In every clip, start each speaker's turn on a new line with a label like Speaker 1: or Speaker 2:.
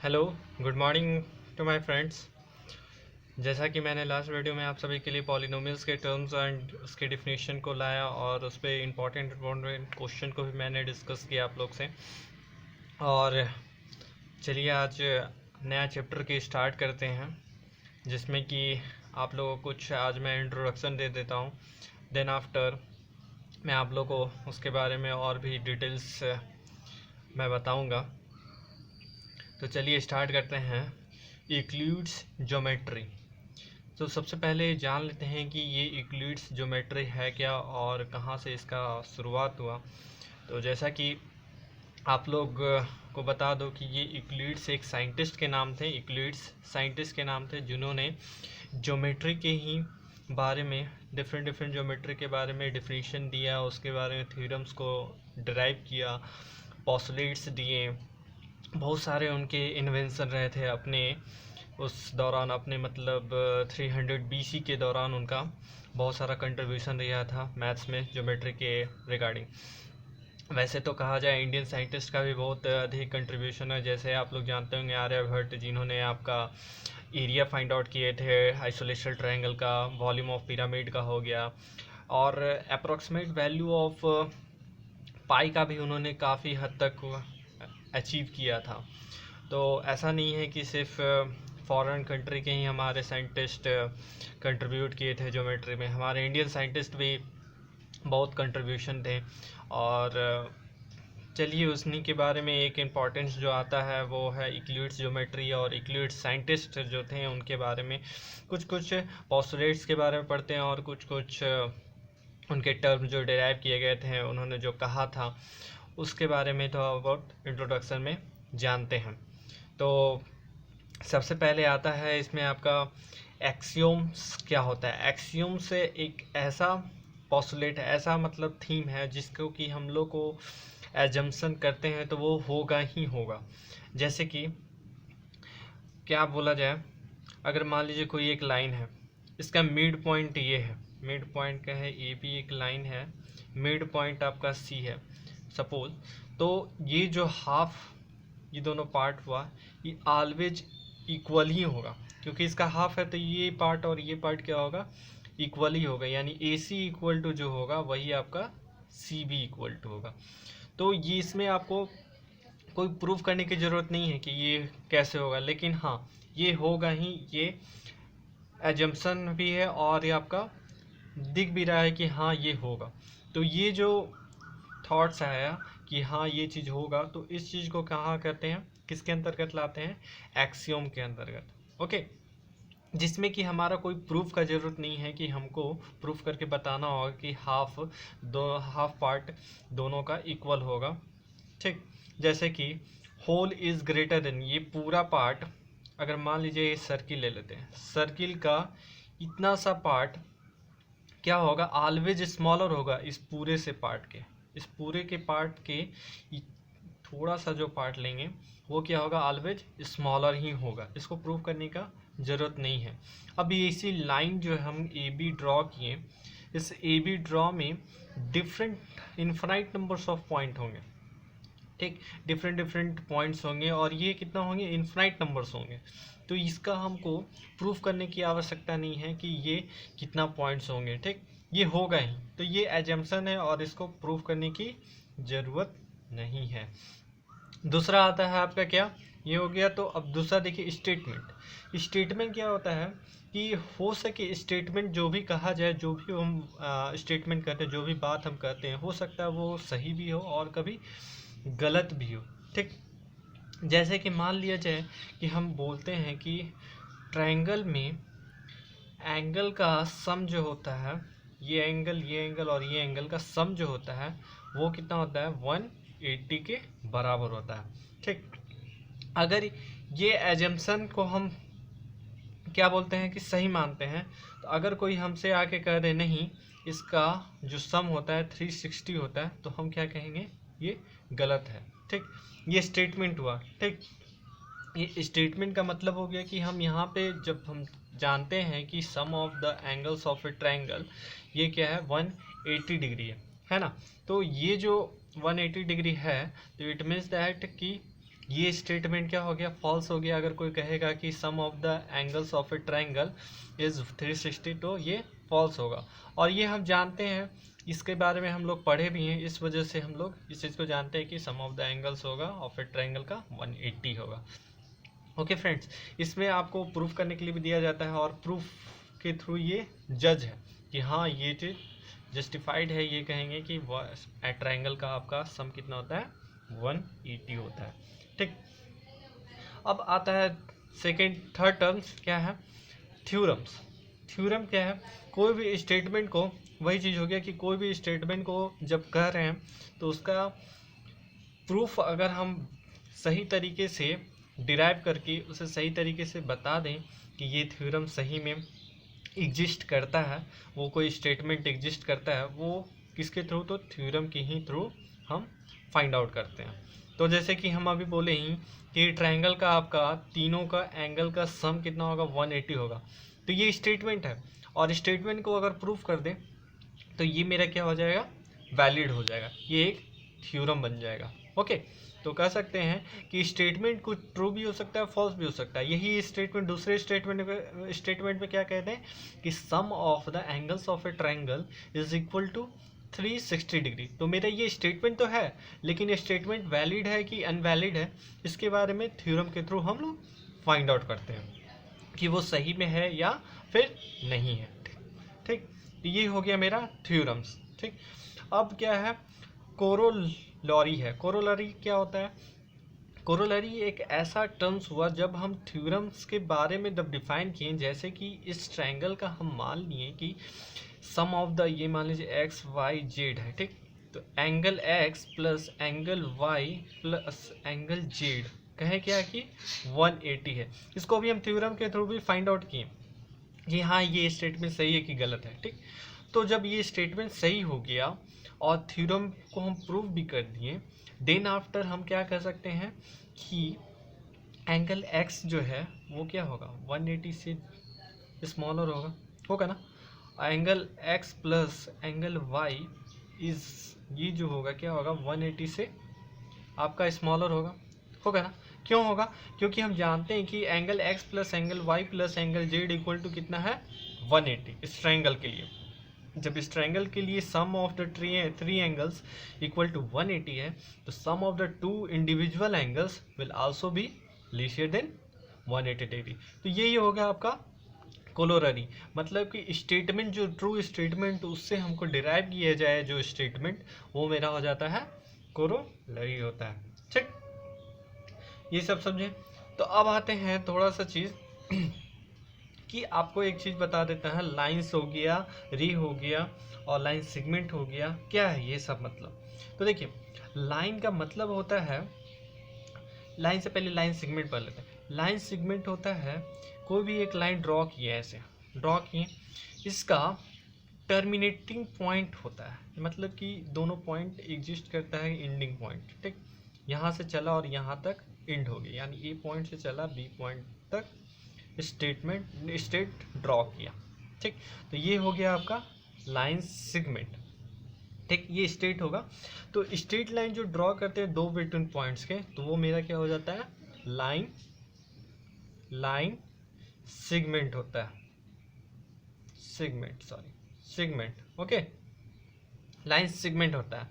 Speaker 1: Hello, good morning to my friends. जैसा कि मैंने लास्ट वीडियो में आप सभी के लिए पॉलिनोमियल्स के टर्म्स एंड उसके डिफिनीशन को लाया और उस पर इम्पॉर्टेंट क्वेश्चन को भी मैंने डिस्कस किया आप लोग से। और चलिए आज नया चैप्टर की स्टार्ट करते हैं, जिसमें कि आप लोगों को कुछ आज मैं इंट्रोडक्शन दे देता हूँ। देन आफ्टर मैं आप लोगों को उसके बारे में और भी डिटेल्स मैं बताऊँगा। तो चलिए स्टार्ट करते हैं। Euclid's geometry. तो सबसे पहले जान लेते हैं कि ये यूक्लिड्स ज्योमेट्री है क्या और कहाँ से इसका शुरुआत हुआ। तो जैसा कि आप लोग को बता दो कि ये यूक्लिड्स एक साइंटिस्ट के नाम थे। यूक्लिड्स साइंटिस्ट के नाम थे जिन्होंने ज्योमेट्री के ही बारे में डिफरेंट ज्योमेट्री के बारे में डिफिनीशन दिया, उसके बारे में थ्योरम्स को डिराइव किया, पोस्टुलेट्स दिए। बहुत सारे उनके इन्वेंशन रहे थे अपने उस दौरान, अपने मतलब 300 BC के दौरान उनका बहुत सारा कंट्रीब्यूशन रहा था मैथ्स में ज्योमेट्री के रिगार्डिंग। वैसे तो कहा जाए इंडियन साइंटिस्ट का भी बहुत अधिक कंट्रीब्यूशन है। जैसे आप लोग जानते होंगे आर्यभट्ट, जिन्होंने आपका एरिया फाइंड आउट किए थे आइसोलेशन ट्रायंगल का, वॉल्यूम ऑफ पिरामिड का हो गया, और अप्रॉक्सीमेट वैल्यू ऑफ पाई का भी उन्होंने काफ़ी हद तक अचीव किया था। तो ऐसा नहीं है कि सिर्फ फॉरेन कंट्री के ही हमारे साइंटिस्ट कंट्रीब्यूट किए थे ज्योमेट्री में, हमारे इंडियन साइंटिस्ट भी बहुत कंट्रीब्यूशन थे। और चलिए उन्हीं के बारे में एक इम्पॉर्टेंस जो आता है वो है यूक्लिड्स ज्योमेट्री और यूक्लिड्स साइंटिस्ट जो थे उनके बारे में कुछ पोस्टुलेट्स के बारे में पढ़ते हैं और कुछ उनके टर्म जो डिराइव किए गए थे, उन्होंने जो कहा था उसके बारे में तो अबाउट इंट्रोडक्शन में जानते हैं। तो सबसे पहले आता है इसमें आपका एक्सियोम्स क्या होता है। एक्सियोम से एक ऐसा पोस्टुलेट है, ऐसा मतलब थीम है जिसको कि हम लोग को एजम्पशन करते हैं तो वो होगा ही होगा। जैसे कि क्या बोला जाए, अगर मान लीजिए कोई एक लाइन है, इसका मिड पॉइंट ये है, मिड पॉइंट का है ए बी, एक लाइन है, मिड पॉइंट आपका सी है सपोज। तो ये जो हाफ, ये दोनों पार्ट हुआ, ये ऑलवेज इक्वल ही होगा, क्योंकि इसका हाफ है तो ये पार्ट और ये पार्ट क्या होगा, इक्वल ही होगा। यानी ए सी इक्वल टू जो होगा वही आपका सी भी इक्वल टू होगा। तो ये इसमें आपको कोई प्रूफ करने की ज़रूरत नहीं है कि ये कैसे होगा, लेकिन हाँ ये होगा ही, ये एजम्पशन भी है और ये आपका दिख भी रहा है कि हाँ ये होगा। तो ये जो थॉट्स आया कि हाँ ये चीज़ होगा, तो इस चीज़ को कहाँ करते हैं, किसके अंतर्गत लाते हैं, एक्सियोम के अंतर्गत। ओके, जिसमें कि हमारा कोई प्रूफ का ज़रूरत नहीं है कि हमको प्रूफ करके बताना होगा कि हाफ पार्ट दोनों का इक्वल होगा। ठीक, जैसे कि होल इज़ ग्रेटर देन, ये पूरा पार्ट, अगर मान लीजिए ये सर्किल ले लेते हैं, सर्किल का इतना सा पार्ट क्या होगा, ऑलवेज स्मॉलर होगा इस पूरे से पार्ट के, इस पूरे के पार्ट के थोड़ा सा जो पार्ट लेंगे वो क्या होगा, ऑलवेज स्मॉलर ही होगा। इसको प्रूव करने का ज़रूरत नहीं है। अब ये इसी लाइन जो हम ए बी ड्रॉ किए, इस ए बी ड्रॉ में different infinite numbers of point होंगे। ठीक, डिफरेंट पॉइंट्स होंगे और ये कितना होंगे, इन्फिनाइट नंबर्स होंगे। तो इसका हमको प्रूफ करने की आवश्यकता नहीं है कि ये कितना पॉइंट्स होंगे। ठीक, ये होगा ही, तो ये एजम्पशन है और इसको प्रूफ करने की ज़रूरत नहीं है। दूसरा आता है आपका क्या, ये हो गया। तो अब दूसरा देखिए स्टेटमेंट। स्टेटमेंट क्या होता है कि हो सके स्टेटमेंट जो भी कहा जाए, जो भी हम स्टेटमेंट करते हैं, जो भी बात हम कहते हैं, हो सकता है वो सही भी हो और कभी गलत भी हो। ठीक, जैसे कि मान लिया जाए कि हम बोलते हैं कि ट्रायंगल में एंगल का सम जो होता है, ये एंगल और ये एंगल का सम जो होता है वो कितना होता है, 180 के बराबर होता है। ठीक, अगर ये एजम्पशन को हम क्या बोलते हैं कि सही मानते हैं, तो अगर कोई हमसे आके कह दे नहीं इसका जो सम होता है 360 होता है, तो हम क्या कहेंगे, ये गलत है। ठीक, ये स्टेटमेंट हुआ। ठीक, ये स्टेटमेंट का मतलब हो गया कि हम यहाँ पे जब हम जानते हैं कि sum of the angles of a triangle ये क्या है, 180 डिग्री है ना। तो ये जो 180 डिग्री है, तो इट मीन्स दैट कि ये स्टेटमेंट क्या हो गया, फॉल्स हो गया। अगर कोई कहेगा कि sum of the angles of a triangle is 360, तो ये फॉल्स होगा। और ये हम जानते हैं, इसके बारे में हम लोग पढ़े भी हैं, इस वजह से हम लोग इस चीज़ को जानते हैं कि सम ऑफ द एंगल्स होगा ऑफ ए ट्रायंगल का 180 होगा। ओके फ्रेंड्स, इसमें आपको प्रूफ करने के लिए भी दिया जाता है, और प्रूफ के थ्रू ये जज है कि हाँ ये चीज़ जस्टिफाइड है। ये कहेंगे कि ट्रायंगल का आपका सम कितना होता है, 180 होता है। ठीक, अब आता है सेकेंड थर्ड टर्म्स, क्या है, थ्योरम्स। थ्योरम क्या है, कोई भी स्टेटमेंट को, वही चीज़ हो गया कि कोई भी स्टेटमेंट को जब कह रहे हैं तो उसका प्रूफ अगर हम सही तरीके से डिराइव करके उसे सही तरीके से बता दें कि ये थ्योरम सही में एग्जिस्ट करता है, वो कोई स्टेटमेंट एग्जिस्ट करता है, वो किसके थ्रू, तो थ्योरम के ही थ्रू हम फाइंड आउट करते हैं। तो जैसे कि हम अभी बोले ही कि ट्रायंगल का आपका तीनों का एंगल का सम कितना होगा, 180 होगा। तो ये स्टेटमेंट है, और स्टेटमेंट को अगर प्रूफ कर दें तो ये मेरा क्या हो जाएगा, वैलिड हो जाएगा, ये एक थ्योरम बन जाएगा। ओके, तो कह सकते हैं कि स्टेटमेंट कुछ ट्रू भी हो सकता है, फॉल्स भी हो सकता है। यही स्टेटमेंट दूसरे स्टेटमेंट में क्या कहते हैं कि sum of the angles of a triangle is equal to 360 degree. तो मेरा ये स्टेटमेंट तो है, लेकिन ये स्टेटमेंट वैलिड है कि अनवैलिड है, इसके बारे में थ्योरम के थ्रू हम लोग फाइंड आउट करते हैं कि वो सही में है या फिर नहीं है। ठीक, ये हो गया मेरा थ्योरम्स। ठीक, अब क्या है, कोरोलरी है। कोरोलरी क्या होता है, कोरोलरी एक ऐसा टर्म्स हुआ जब हम थ्योरम्स के बारे में जब डिफाइन किए, जैसे कि इस ट्रायंगल का हम मान लिए कि सम ऑफ द, ये मान लीजिए एक्स वाई जेड है। ठीक, तो angle X plus angle Y plus angle Z कहें क्या कि 180 है। इसको भी हम थ्योरम के थ्रू भी फाइंड आउट किए कि हाँ ये स्टेटमेंट सही है कि गलत है। ठीक, तो जब ये स्टेटमेंट सही हो गया और थ्योरम को हम प्रूव भी कर दिए, देन आफ्टर हम क्या कर सकते हैं कि एंगल एक्स जो है वो क्या होगा, 180 से स्मॉलर होगा ना। Angle X plus angle Y is, ये जो होगा क्या होगा, 180 से आपका स्मॉलर होगा ना। क्यों होगा, क्योंकि हम जानते हैं कि angle X plus angle Y plus angle Z equal to कितना है, 180 इस ट्रायंगल के लिए। जब इस ट्रायंगल के लिए sum of the three angles equal to 180 है, तो sum of the two individual angles will also be lesser than 180 degree. तो यही होगा आपका कोलोररी, मतलब कि स्टेटमेंट जो ट्रू स्टेटमेंट उससे हमको डिराइव किया जाए जो स्टेटमेंट, वो मेरा हो जाता है कोरोलरी होता है। ठीक, ये सब समझे। तो अब आते हैं थोड़ा सा चीज़ कि आपको एक चीज़ बता देता है, लाइंस हो गया, री हो गया और लाइन सेगमेंट हो गया, क्या है ये सब मतलब। तो देखिए, लाइन का मतलब होता है, लाइन से पहले लाइन सेगमेंट पढ़ लेते हैं। लाइन सेगमेंट होता है कोई भी एक लाइन ड्रॉ किया, ऐसे ड्रॉ किए, इसका टर्मिनेटिंग पॉइंट होता है, मतलब कि दोनों पॉइंट एग्जिस्ट करता है एंडिंग पॉइंट। ठीक, यहाँ से चला और यहाँ तक एंड हो गया, यानी ए पॉइंट से चला बी पॉइंट तक स्टेट ड्रॉ किया। ठीक, तो ये हो गया आपका लाइन सेगमेंट। ठीक, ये स्टेट होगा। तो स्ट्रेट लाइन जो ड्रॉ करते हैं दो बिटवीन पॉइंट्स के, तो वो मेरा क्या हो जाता है, लाइन सेगमेंट होता है, सेगमेंट। ओके, लाइन सेगमेंट होता है।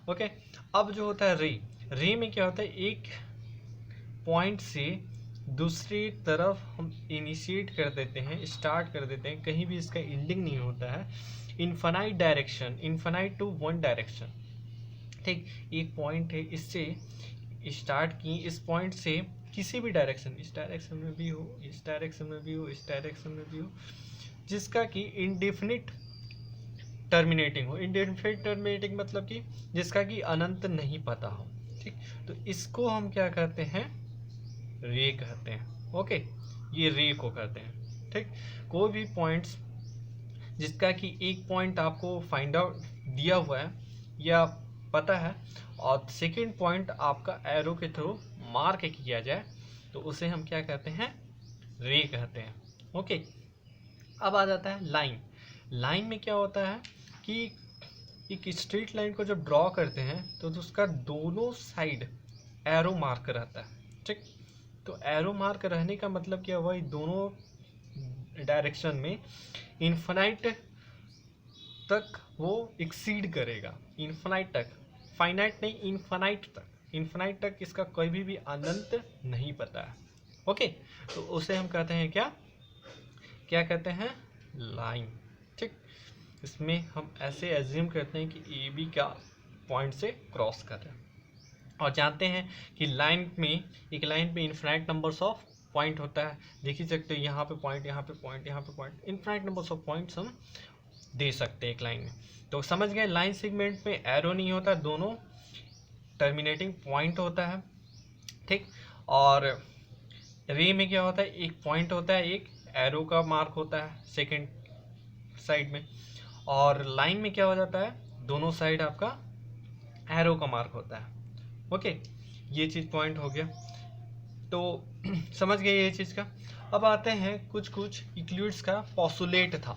Speaker 1: ओके, अब जो होता है रे में क्या होता है, एक पॉइंट से दूसरी तरफ हम इनिशिएट कर देते हैं, स्टार्ट कर देते हैं, कहीं भी इसका एंडिंग नहीं होता है, infinite direction, infinite to one direction. ठीक, एक पॉइंट है, इससे स्टार्ट की, इस पॉइंट से किसी भी डायरेक्शन, इस डायरेक्शन में भी हो, इस डायरेक्शन में भी हो, इस डायरेक्शन में भी हो, जिसका कि इंडेफिनिट टर्मिनेटिंग हो। इंडेफिनिट टर्मिनेटिंग मतलब कि जिसका कि अनंत नहीं पता हो। ठीक, तो इसको हम क्या कहते हैं, रे कहते हैं। ओके, ये रे को कहते हैं। ठीक, कोई भी पॉइंट्स जिसका कि एक पॉइंट आपको फाइंड आउट दिया हुआ है या पता है, और सेकंड पॉइंट आपका एरो के थ्रू मार्क किया जाए, तो उसे हम क्या कहते हैं, रे कहते हैं। ओके, अब आ जाता है लाइन में क्या होता है कि एक स्ट्रेट लाइन को जब ड्रॉ करते हैं तो उसका दोनों साइड एरो मार्क रहता है। ठीक। तो एरो मार्क रहने का मतलब क्या हुआ, दोनों डायरेक्शन में इन्फिनाइट तक वो एक्सीड करेगा, इन्फिनाइट तक, फाइनाइट नहीं, इन्फिनाइट तक, इन्फिनाइट तक इसका कोई भी अनंत नहीं पता है। ओके, तो उसे हम कहते हैं क्या, क्या कहते हैं, लाइन। ठीक, इसमें हम ऐसे एज्यूम करते हैं कि ए बी का पॉइंट से क्रॉस कर रहे हैं, और जानते हैं कि लाइन में, एक लाइन पे इन्फिनाइट नंबर्स ऑफ पॉइंट होता है, देख ही सकते हो, यहाँ पे पॉइंट, यहाँ पे पॉइंट, यहाँ पे point, infinite numbers of points हम दे सकते हैं एक लाइन में। तो समझ गए, लाइन सेगमेंट में एरो नहीं होता, दोनों टर्मिनेटिंग पॉइंट होता है। ठीक, और रे में क्या होता है, एक पॉइंट होता है, एक एरो का मार्क होता है सेकेंड साइड में, और लाइन में क्या हो जाता है, दोनों साइड आपका एरो का मार्क होता है। ओके, ये चीज़ पॉइंट हो गया, तो समझ गए ये चीज़ का। अब आते हैं कुछ यूक्लिड्स का पोस्टुलेट था।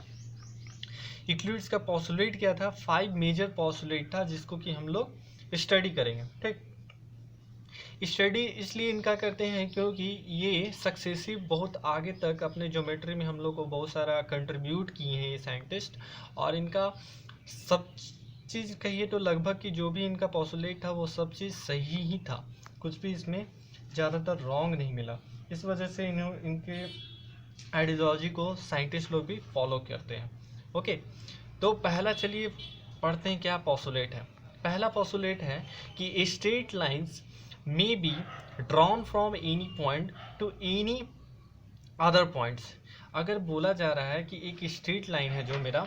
Speaker 1: यूक्लिड्स का पोस्टुलेट क्या था, 5 मेजर पोस्टुलेट था, जिसको कि हम लोग स्टडी करेंगे। ठीक, स्टडी इसलिए इनका करते हैं क्योंकि ये सक्सेसिव बहुत आगे तक अपने ज्योमेट्री में हम लोग को बहुत सारा कंट्रीब्यूट किए हैं ये साइंटिस्ट, और इनका सब चीज़ कहिए तो लगभग कि जो भी इनका पोस्टुलेट था वो सब चीज़ सही ही था, कुछ भी इसमें ज़्यादातर रॉन्ग नहीं मिला। इस वजह से इनके आइडियोलॉजी को साइंटिस्ट लोग भी फॉलो करते हैं। ओके, तो पहला चलिए पढ़ते हैं क्या पोस्टुलेट है। पहला पोस्टुलेट है कि straight lines may be drawn from any point two any other points. अगर बोला जा रहा है कि एक स्ट्रेट लाइन है जो मेरा,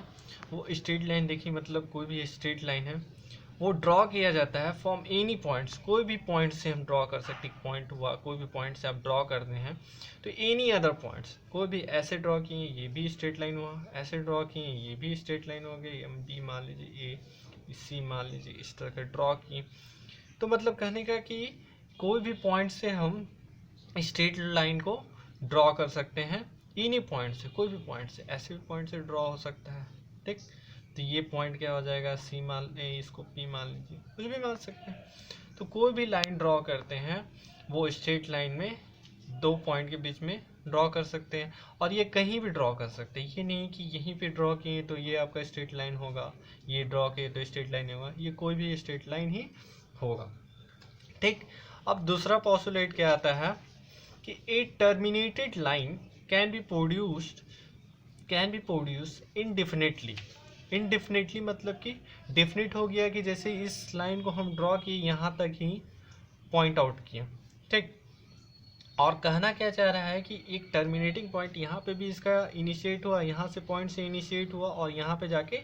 Speaker 1: वो स्ट्रेट लाइन देखिए, मतलब कोई भी स्ट्रेट लाइन है वो ड्रॉ किया जाता है फ्रॉम एनी पॉइंट्स, कोई भी पॉइंट से हम ड्रॉ कर सकते हैं, पॉइंट हुआ, कोई भी पॉइंट से आप ड्रॉ करते हैं, तो एनी अदर पॉइंट्स, कोई भी ऐसे ड्रॉ किए ये भी स्ट्रेट लाइन हुआ, ऐसे ड्रॉ किए ये भी स्ट्रेट लाइन हो गई, एम बी मान लीजिए, ए सी मान लीजिए, इस तरह का ड्रॉ किए। तो मतलब कहने का कि कोई भी पॉइंट से हम स्ट्रेट लाइन को ड्रॉ कर सकते हैं, इन्हीं पॉइंट से, कोई भी पॉइंट से, ऐसे भी पॉइंट से ड्रॉ हो सकता है। ठीक, तो ये पॉइंट क्या हो जाएगा, सी मान, इसको पी मान लीजिए, कुछ भी मान सकते हैं। तो कोई भी लाइन ड्रॉ करते हैं वो स्ट्रेट लाइन में दो पॉइंट के बीच में ड्रॉ कर सकते हैं, और ये कहीं भी ड्रॉ कर सकते हैं, ये नहीं कि यहीं पे ड्रॉ किए तो ये आपका स्ट्रेट लाइन होगा, ये ड्रॉ किए तो स्ट्रेट लाइन होगा, ये कोई भी स्ट्रेट लाइन ही होगा। ठीक, अब दूसरा पोस्टुलेट क्या आता है कि a terminated line can be produced indefinitely. Indefinitely मतलब कि डेफिनेट हो गया कि जैसे इस लाइन को हम ड्रॉ किए यहाँ तक ही पॉइंट आउट किए। ठीक, और कहना क्या चाह रहा है कि एक टर्मिनेटिंग पॉइंट यहाँ पे भी इसका इनिशिएट हुआ, यहाँ से पॉइंट से इनिशिएट हुआ और यहाँ पे जाके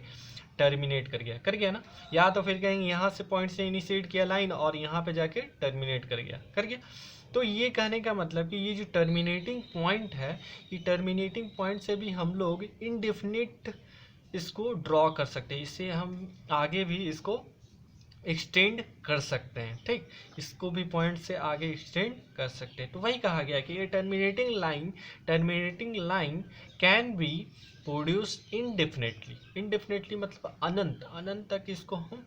Speaker 1: टर्मिनेट कर गया ना, या तो फिर कहेंगे यहाँ से पॉइंट से इनिशिएट किया लाइन और यहाँ पे जाके टर्मिनेट कर गया। तो ये कहने का मतलब कि ये जो टर्मिनेटिंग पॉइंट है, ये टर्मिनेटिंग पॉइंट से भी हम लोग इनडेफिनिट इसको ड्रॉ कर सकते हैं, इससे हम आगे भी इसको एक्सटेंड कर सकते हैं। ठीक, इसको भी पॉइंट से आगे एक्सटेंड कर सकते हैं। तो वही कहा गया कि ये terminating line can B produce indefinitely. Indefinitely मतलब अनंत तक इसको हम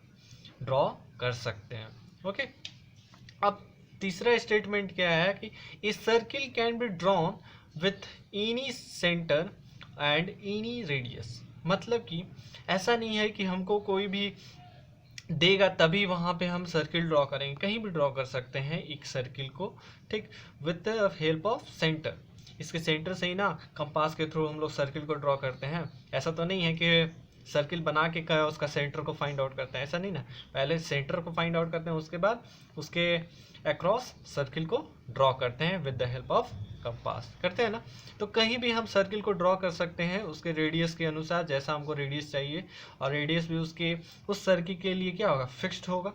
Speaker 1: ड्रॉ कर सकते हैं। ओके, अब तीसरा स्टेटमेंट क्या है कि a circle can be drawn with any centre and any radius. मतलब कि ऐसा नहीं है कि हमको कोई भी देगा तभी वहाँ पे हम सर्किल ड्रॉ करेंगे, कहीं भी ड्रॉ कर सकते हैं एक सर्किल को। ठीक, with the help of centre, इसके सेंटर से ही ना कंपास के थ्रू हम लोग सर्किल को ड्रॉ करते हैं। ऐसा तो नहीं है कि सर्किल बना के क्या उसका सेंटर को फाइंड आउट करते हैं, ऐसा नहीं ना, पहले सेंटर को फाइंड आउट करते हैं, उसके बाद उसके अक्रॉस सर्किल को ड्रॉ करते हैं with the help of compass, करते हैं ना। तो कहीं भी हम सर्किल को ड्रॉ कर सकते हैं उसके रेडियस के अनुसार, जैसा हमको रेडियस चाहिए, और रेडियस भी उसके उस सर्किल के लिए क्या होगा, फिक्स्ड होगा।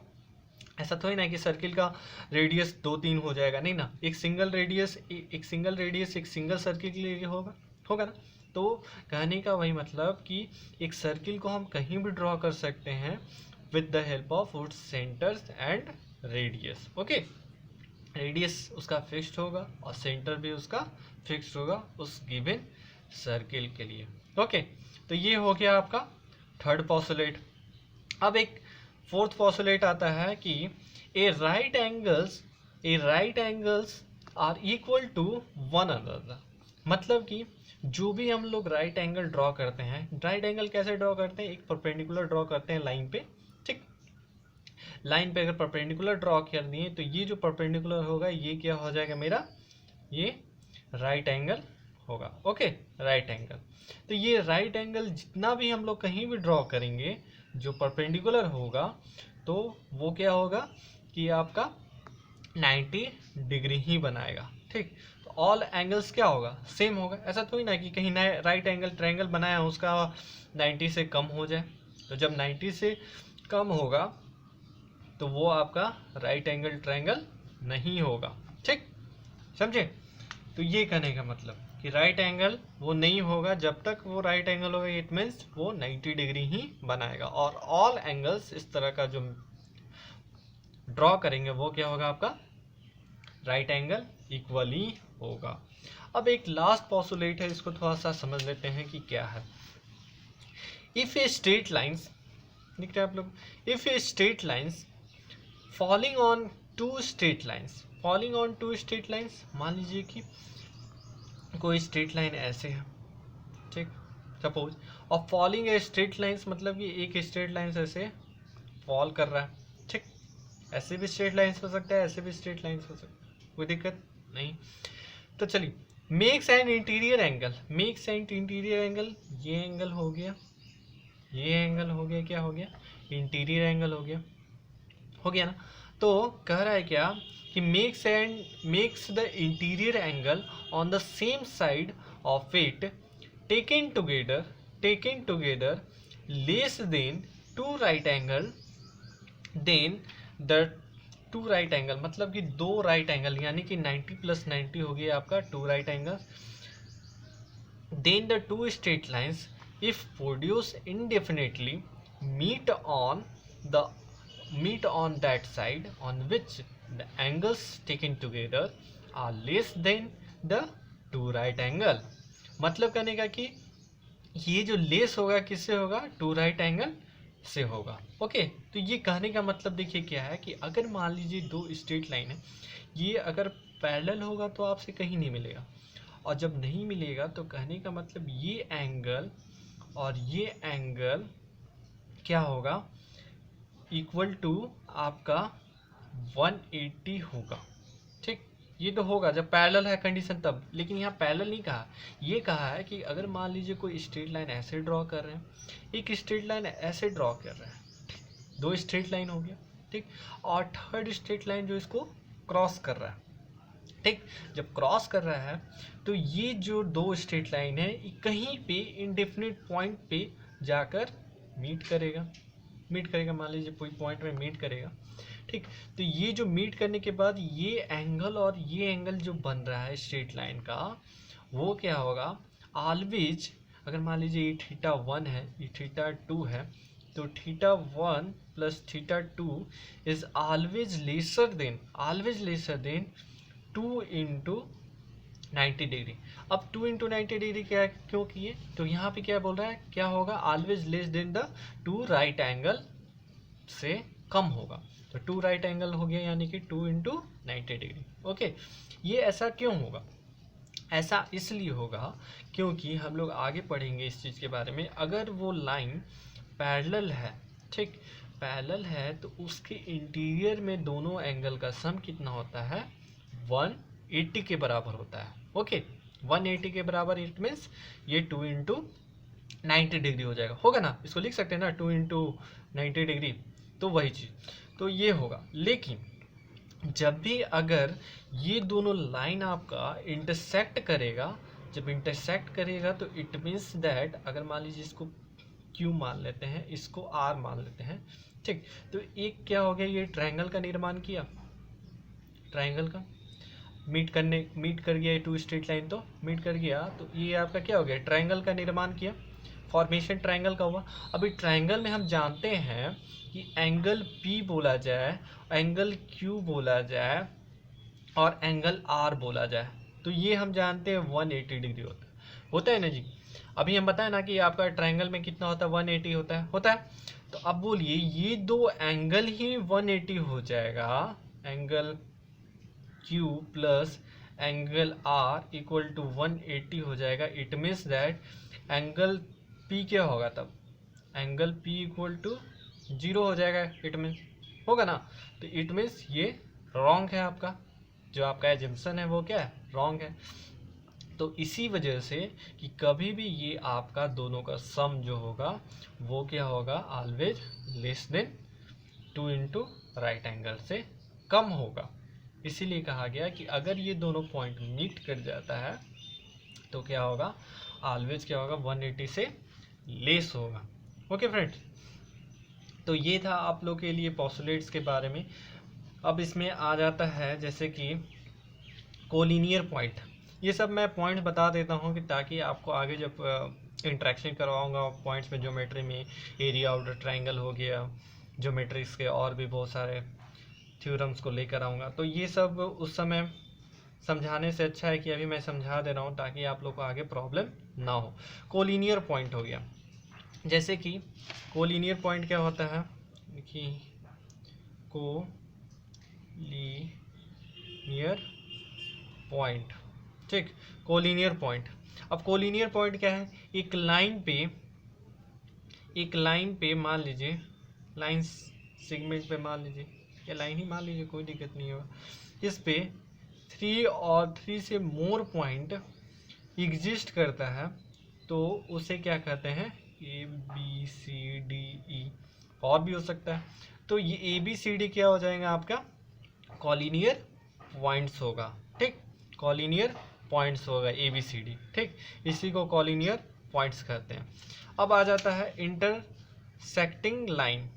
Speaker 1: ऐसा तो ही ना कि सर्किल का रेडियस 2-3 हो जाएगा, नहीं ना, एक सिंगल रेडियस एक सिंगल सर्किल के लिए होगा ना। तो कहने का वही मतलब कि एक सर्किल को हम कहीं भी ड्रॉ कर सकते हैं with the help of its centres and radius. Okay, radius उसका फिक्स्ड होगा और सेंटर भी उसका फिक्स्ड होगा उस गिवन सर्किल के लिए। ओके, तो ये हो गया आपका थर्ड पोस्टुलेट। अब एक फोर्थ पोस्टुलेट आता है कि a right angles are equal to one another. मतलब कि जो भी हम लोग राइट एंगल ड्रॉ करते हैं, राइट एंगल कैसे ड्रॉ करते हैं, एक परपेंडिकुलर ड्रॉ करते हैं लाइन पे, ठीक। लाइन पे अगर परपेंडिकुलर ड्रॉ कर दिए तो ये जो परपेंडिकुलर होगा ये क्या हो जाएगा मेरा, ये राइट एंगल होगा। Okay, right angle. तो ये राइट एंगल जितना भी हम लोग कहीं भी ड्रॉ करेंगे जो परपेंडिकुलर होगा तो वो क्या होगा कि आपका 90 डिग्री ही बनाएगा, ठीक। तो ऑल एंगल्स क्या होगा, सेम होगा। ऐसा थोड़ी ना कि कहीं नया राइट एंगल ट्रायंगल बनाया उसका 90 से कम हो जाए। तो जब 90 से कम होगा तो वो आपका राइट एंगल ट्रायंगल नहीं होगा, ठीक, समझे। तो ये कहने का मतलब कि राइट एंगल वो नहीं होगा, जब तक वो राइट एंगल होगा इट मीन्स वो 90 डिग्री ही बनाएगा। और ऑल एंगल्स इस तरह का जो ड्रॉ करेंगे वो क्या होगा, आपका राइट एंगल इक्वली होगा। अब एक लास्ट पोस्टुलेट है, इसको थोड़ा सा समझ लेते हैं कि क्या है। इफ ए स्ट्रेट लाइंस, दिख रहे हैं आप लोग, if a straight lines falling on two straight lines, falling on two straight lines, मान लीजिए कि कोई स्ट्रेट लाइन ऐसे है, ठीक, सपोज, और फॉलिंग ए स्ट्रेट लाइंस मतलब कि एक स्ट्रेट लाइन ऐसे फॉल कर रहा है, ठीक। ऐसे भी स्ट्रेट लाइंस हो सकता है, ऐसे भी स्ट्रेट लाइंस हो सकता है, कोई दिक्कत नहीं। तो चलिए, makes an interior angle, makes an interior angle, ये एंगल हो गया, ये एंगल हो गया, क्या हो गया, इंटीरियर एंगल हो गया ना। तो कह रहा है क्या कि makes the interior angle on the same side of it taken together less than two right angle, then the two right angle मतलब कि दो राइट एंगल, यानी कि 90 + 90 हो गया आपका two right angle. Then the two straight lines if produce indefinitely meet on that side on which the angles taken together are less than the two right angle। मतलब कहने का कि ये जो लेस होगा किससे होगा, टू राइट एंगल से होगा। ओके, तो ये कहने का मतलब देखिए क्या है कि अगर मान लीजिए दो स्ट्रेट लाइन है, ये अगर पैरेलल होगा तो आपसे कहीं नहीं मिलेगा, और जब नहीं मिलेगा तो कहने का मतलब ये एंगल और ये एंगल क्या होगा, इक्वल टू आपका 180 होगा, ठीक। ये तो होगा जब पैरेलल है कंडीशन तब, लेकिन यहाँ पैरेलल नहीं कहा, ये कहा है कि अगर मान लीजिए कोई स्ट्रेट लाइन ऐसे ड्रॉ कर रहे हैं, एक स्ट्रेट लाइन ऐसे ड्रॉ कर रहे हैं, दो स्ट्रेट लाइन हो गया, ठीक, और थर्ड स्ट्रेट लाइन जो इसको क्रॉस कर रहा है, ठीक। जब क्रॉस कर रहा है तो ये जो दो स्ट्रेट लाइन है कहीं पे इंडेफिनिट पॉइंट पे जाकर मीट करेगा, मान लीजिए कोई पॉइंट में मीट करेगा, ठीक। तो ये जो मीट करने के बाद ये एंगल और ये एंगल जो बन रहा है स्ट्रेट लाइन का वो क्या होगा, ऑलवेज, अगर मान लीजिए ये θ1 है, ये θ2 है, तो θ1 + θ2 is always lesser than 2 × 90 degree. अब 2 × 90 डिग्री क्या क्यों किए, तो यहाँ पे क्या बोल रहा है, क्या होगा, always less than the two right angle से कम होगा। तो टू राइट एंगल हो गया यानी कि 2 × 90 डिग्री। ओके, ये ऐसा क्यों होगा, ऐसा इसलिए होगा क्योंकि हम लोग आगे पढ़ेंगे इस चीज़ के बारे में। अगर वो लाइन पैरेलल है, ठीक, पैरेलल है तो उसके इंटीरियर में दोनों एंगल का सम कितना होता है, 180 के बराबर होता है। ओके, 180 के बराबर, इट मीन्स ये 2 × 90 डिग्री हो जाएगा, होगा ना, इसको लिख सकते हैं ना 2 × 90 डिग्री, तो वही चीज़, तो ये होगा। लेकिन जब भी अगर ये दोनों लाइन आपका इंटरसेक्ट करेगा, जब इंटरसेक्ट करेगा तो इट मीन्स दैट, अगर मान लीजिए इसको Q मान लेते हैं, इसको R मान लेते हैं, ठीक, तो एक क्या हो गया, ये ट्रायंगल का निर्माण किया, ट्रायंगल का मीट कर गया, ये टू स्ट्रेट लाइन तो मीट कर गया, तो ये आपका क्या हो गया, ट्रायंगल का निर्माण किया, फॉर्मेशन ट्रायंगल का हुआ। अभी ट्रायंगल में हम जानते हैं कि एंगल P बोला जाए, एंगल Q बोला जाए और एंगल R बोला जाए, तो ये हम जानते हैं 180 डिग्री होता है ना जी। अभी हम बताएं ना कि आपका ट्रायंगल में कितना होता है, 180 होता है। तो अब बोलिए ये दो एंगल ही 180 हो जाएगा, angle Q + angle R equal to 180 हो जाएगा, it means that angle P क्या होगा, तब एंगल पी इक्वल टू 0 हो जाएगा, इट मीन्स होगा ना। तो इट मीन्स ये रॉन्ग है, आपका जो आपका एजम्पशन है वो क्या है, रॉन्ग है। तो इसी वजह से कि कभी भी ये आपका दोनों का सम जो होगा वो क्या होगा, always less than 2 into right angle से कम होगा। इसीलिए कहा गया कि अगर ये दोनों पॉइंट मीट कर जाता है तो क्या होगा, ऑलवेज क्या होगा, 180 से लेस होगा। ओके फ्रेंड्स, तो ये था आप लोग के लिए पोस्टुलेट्स के बारे में। अब इसमें आ जाता है जैसे कि कोलिनियर पॉइंट। ये सब मैं पॉइंट्स बता देता हूँ कि ताकि आपको आगे जब इंट्रैक्शन करवाऊँगा पॉइंट्स में, ज्योमेट्री में एरिया आउटर ट्रायंगल हो गया, ज्योमेट्रिक्स के और भी बहुत सारे थ्योरम्स को लेकर आऊँगा, तो ये सब उस समय समझाने से अच्छा है कि अभी मैं समझा दे रहा हूँ ताकि आप लोग को आगे प्रॉब्लम ना हो। कोलिनियर पॉइंट हो गया, जैसे कि कोलिनियर पॉइंट क्या होता है कि कोलिनियर पॉइंट, ठीक, कोलिनियर पॉइंट। अब कोलिनियर पॉइंट क्या है, एक लाइन पे मान लीजिए, लाइन सेगमेंट पे मान लीजिए, या लाइन ही मान लीजिए, कोई दिक्कत नहीं होगा। इस पे 3 और 3 से मोर पॉइंट एग्जिस्ट करता है तो उसे क्या कहते हैं, ABCDE, और भी हो सकता है। तो ये ABCD क्या हो जाएगा, आपका कॉलिनियर पॉइंट्स होगा, ठीक, कॉलिनियर पॉइंट्स होगा ABCD, ठीक, इसी को कॉलिनियर पॉइंट्स कहते हैं। अब आ जाता है इंटरसेक्टिंग लाइन।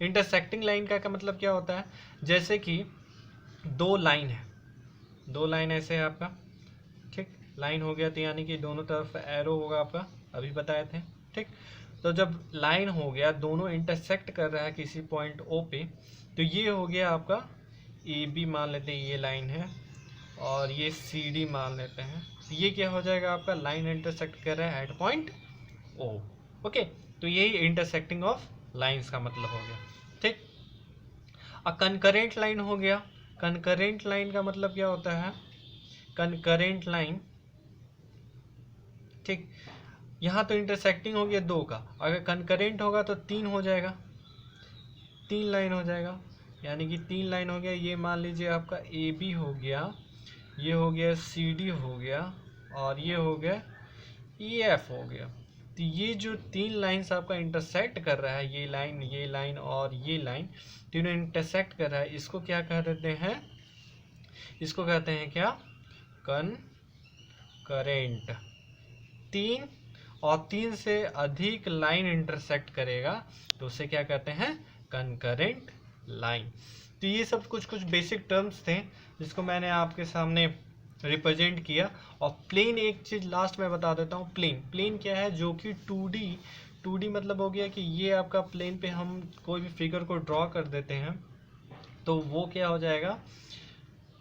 Speaker 1: इंटरसेक्टिंग लाइन का मतलब क्या होता है, जैसे कि दो लाइन ऐसे है आपका, ठीक, लाइन हो गया तो यानी कि दोनों तरफ एरो होगा आपका, अभी बताए थे, ठीक। तो जब लाइन हो गया, दोनों इंटरसेक्ट कर रहा है किसी पॉइंट O पे, तो ये हो गया आपका AB मान लेते हैं, ये लाइन है, और ये CD मान लेते हैं, तो ये क्या हो जाएगा, आपका लाइन इंटरसेक्ट कर रहा है एट पॉइंट O। ओके, तो यही इंटरसेक्टिंग ऑफ लाइंस का मतलब हो गया, ठीक। कंकरेंट लाइन हो गया। कंकरेंट लाइन का मतलब क्या होता है, कंकरेंट लाइन, ठीक, यहाँ तो इंटरसेक्टिंग हो गया 2 का, अगर कंकरेंट होगा तो 3 हो जाएगा, 3 लाइन हो जाएगा, यानी कि 3 लाइन हो गया। ये मान लीजिए आपका AB हो गया, ये हो गया CD हो गया, और ये हो गया EF हो गया। तो ये जो 3 लाइंस आपका इंटरसेक्ट कर रहा है, ये लाइन और ये लाइन, तीनों इंटरसेक्ट कर रहा है, इसको क्या कह देते हैं, इसको कहते हैं क्या, कनकरेंट। 3 और 3 से अधिक लाइन इंटरसेक्ट करेगा तो उसे क्या कहते हैं, कनकरेंट लाइन। तो ये सब कुछ बेसिक टर्म्स थे जिसको मैंने आपके सामने रिप्रेजेंट किया। और प्लेन, एक चीज़ लास्ट में बता देता हूँ, प्लेन क्या है, जो कि 2D मतलब हो गया कि ये आपका प्लेन पे हम कोई भी फिगर को ड्रॉ कर देते हैं तो वो क्या हो जाएगा,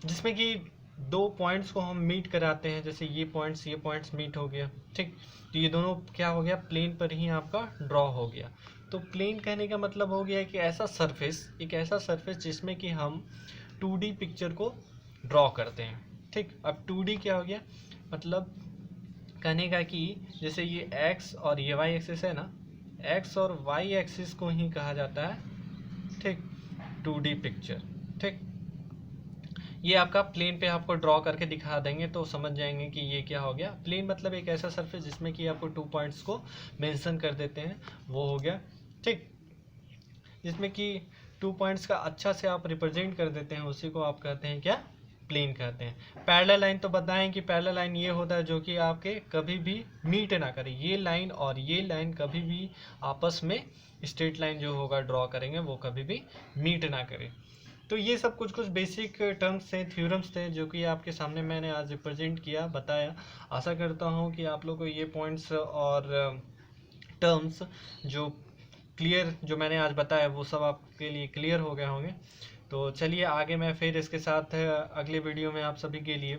Speaker 1: जिसमें कि 2 पॉइंट्स को हम मीट कराते हैं, जैसे ये पॉइंट्स मीट हो गया, ठीक। तो ये दोनों क्या हो गया, प्लेन पर ही आपका ड्रॉ हो गया। तो प्लेन कहने का मतलब हो गया कि एक ऐसा सरफेस जिसमें कि हम 2D पिक्चर को ड्रॉ करते हैं, ठीक। अब 2D क्या हो गया, मतलब कहने का कि जैसे ये x और ये y एक्सिस है ना, x और y एक्सिस को ही कहा जाता है, ठीक, 2D पिक्चर, ठीक। ये आपका प्लेन पे आपको ड्रॉ करके दिखा देंगे तो समझ जाएंगे कि ये क्या हो गया। प्लेन मतलब एक ऐसा सरफेस जिसमें कि आपको 2 पॉइंट्स को मेंशन कर देते हैं, वो हो गया, ठीक, जिसमें कि 2 पॉइंट्स का अच्छा से आप रिप्रेजेंट कर देते हैं, उसी को आप कहते हैं क्या, प्लेन कहते हैं। पैरेलल लाइन तो बताएं कि पैरेलल लाइन ये होता है जो कि आपके कभी भी मीट ना करे, ये लाइन और ये लाइन कभी भी आपस में, स्ट्रेट लाइन जो होगा ड्रॉ करेंगे वो कभी भी मीट ना करे। तो ये सब कुछ बेसिक टर्म्स थे, थ्योरम्स थे, जो कि आपके सामने मैंने आज रिप्रेजेंट किया, बताया। आशा करता हूँ कि आप लोगों को ये पॉइंट्स और टर्म्स जो मैंने आज बताया वो सब आपके लिए क्लियर हो गए होंगे। तो चलिए आगे मैं फिर इसके साथ अगले वीडियो में आप सभी के लिए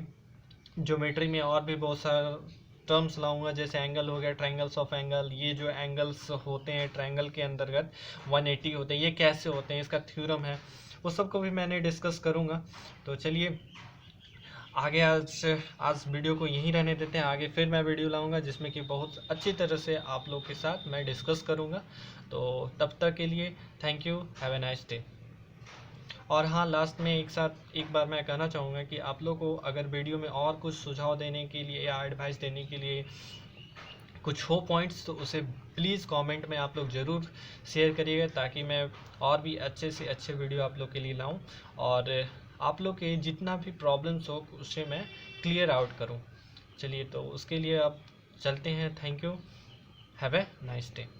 Speaker 1: ज्योमेट्री में और भी बहुत सारा टर्म्स लाऊंगा, जैसे एंगल हो गया, ट्रायंगल्स ऑफ एंगल, ये जो एंगल्स होते हैं ट्रायंगल के अंतर्गत 180 होते हैं, ये कैसे होते हैं, इसका थ्योरम है, वो सबको भी मैंने डिस्कस करूँगा। तो चलिए आगे आज वीडियो को यहीं रहने देते हैं, आगे फिर मैं वीडियो लाऊंगा जिसमें कि बहुत अच्छी तरह से आप लोग के साथ मैं डिस्कस करूंगा। तो तब तक के लिए thank you, have a nice day. और हाँ, लास्ट में एक बार मैं कहना चाहूँगा कि आप लोग को अगर वीडियो में और कुछ सुझाव देने के लिए या एडवाइस देने के लिए कुछ हो पॉइंट्स, तो उसे प्लीज़ कमेंट में आप लोग ज़रूर शेयर करिएगा, ताकि मैं और भी अच्छे से अच्छे वीडियो आप लोग के लिए लाऊं और आप लोग के जितना भी प्रॉब्लम्स हो उसे मैं क्लियर आउट करूं। चलिए, तो उसके लिए अब चलते हैं। Thank you, have a nice day.